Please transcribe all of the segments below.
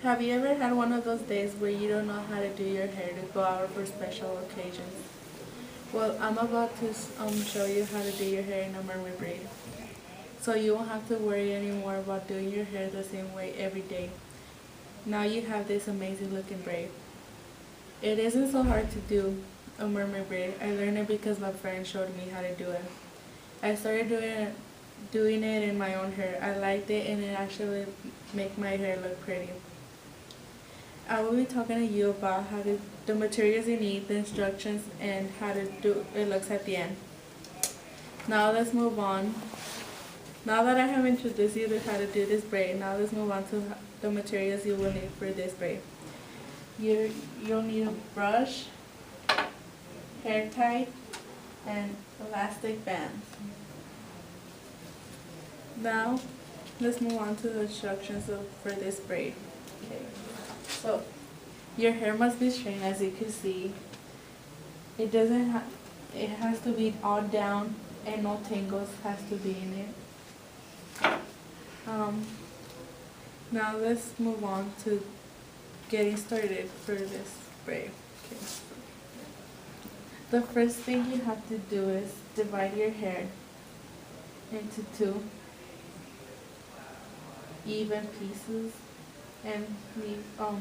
Have you ever had one of those days where you don't know how to do your hair to go out for special occasions? Well, I'm about to show you how to do your hair in a mermaid braid. So you won't have to worry anymore about doing your hair the same way every day. Now you have this amazing looking braid. It isn't so hard to do a mermaid braid. I learned it because my friend showed me how to do it. I started doing it in my own hair. I liked it and it actually made my hair look pretty. I will be talking to you about the materials you need, the instructions, and how to do it looks at the end. Now let's move on. Now that I have introduced you to how to do this braid, now let's move on to the materials you will need for this braid. You'll need a brush, hair tie, and elastic bands. Now let's move on to the instructions for this braid. Okay. So your hair must be straight, as you can see. It doesn't have. It has to be all down, and no tangles has to be in it. Now let's move on to getting started for this braid. Okay. The first thing you have to do is divide your hair into two even pieces and leave a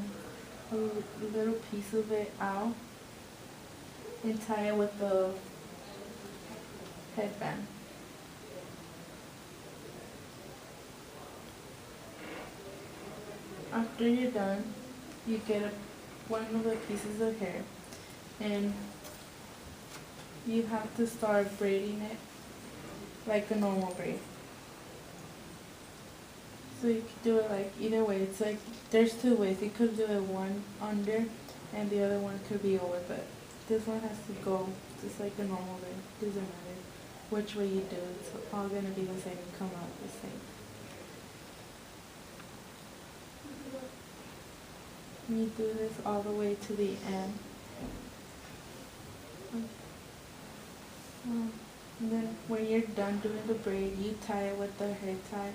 little piece of it out and tie it with the headband. After you're done, you get one of the pieces of hair and you have to start braiding it like a normal braid. So you could do it like either way. It's like there's two ways. You could do it one under and the other one could be over, but this one has to go just like a normal braid. Doesn't matter which way you do it. It's all gonna be the same and come out the same. You do this all the way to the end. And then when you're done doing the braid, you tie it with the hair tie.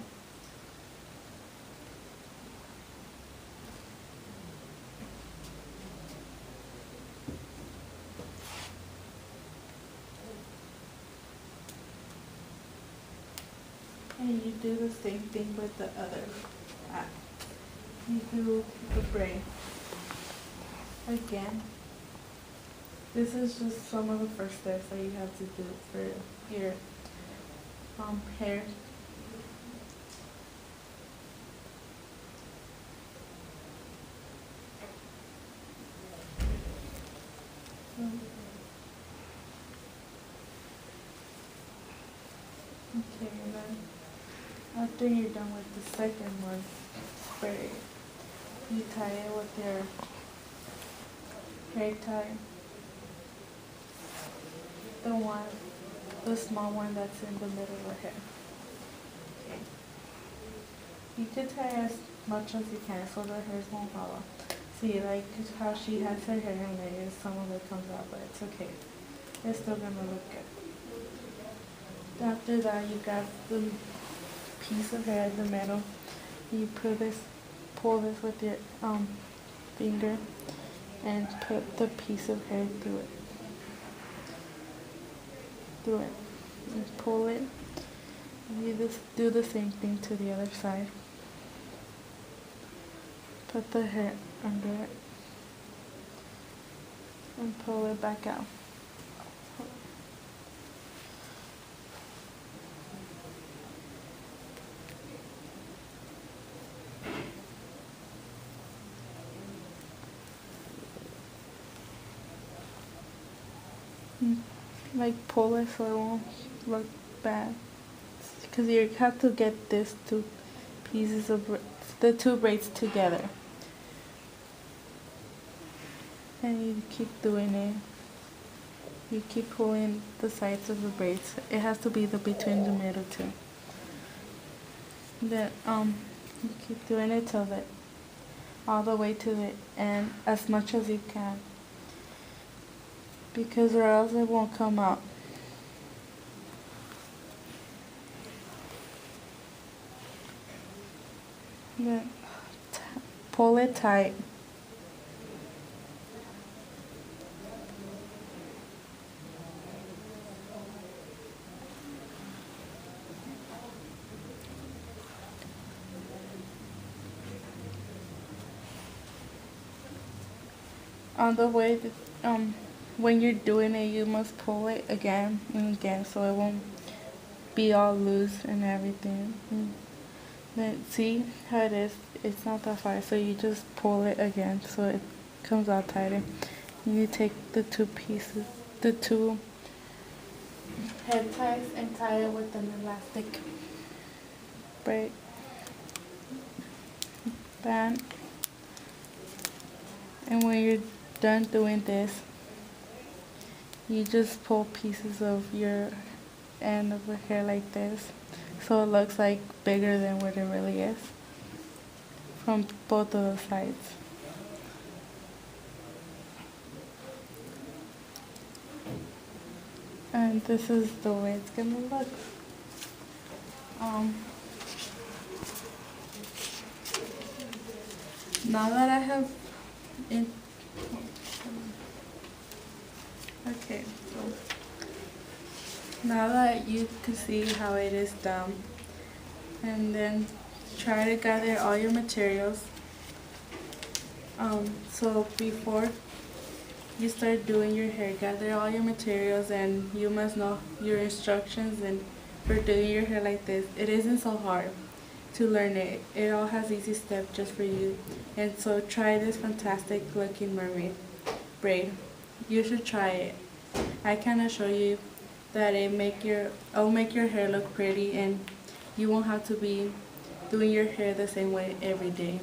And you do the same thing with the other half. You do the braid. Again, this is just some of the first steps that you have to do for your hair. Okay, and then after you're done with the second one, braid, you tie it with your hair tie. The small one that's in the middle of the hair. Okay. You can tie as much as you can so the hairs won't fall off. See, like how she has her hair in there, some of it comes out, but it's okay. It's still gonna look good. After that, you grab the piece of hair in the middle. You pull this with your finger, and put the piece of hair through it. And pull it. You just do the same thing to the other side. Put the hair under it and pull it back out. Like pull it so it won't look bad, because you have to get these two pieces of the two braids together, and you keep doing it. You keep pulling the sides of the braids. It has to be between the middle two. Then you keep doing it till all the way to the end as much as you can, because or else it won't come out. Then pull it tight. On the way that, when you're doing it, you must pull it again and again so it won't be all loose and everything. Then see how it is? It's not that far, so you just pull it again so it comes out tighter. You take the two pieces, the two head ties, and tie it with an elastic braid band. And when you're done doing this, you just pull pieces of your end of the hair like this, so it looks like bigger than what it really is from both of the sides. And this is the way it's gonna look. Now that I have okay, so now that you can see how it is done, and then try to gather all your materials. So before you start doing your hair, gather all your materials, and you must know your instructions. And for doing your hair like this, it isn't so hard to learn it. It all has easy steps just for you. And so try this fantastic looking mermaid braid. You should try it. I can assure you that it'll make your hair look pretty, and you won't have to be doing your hair the same way every day.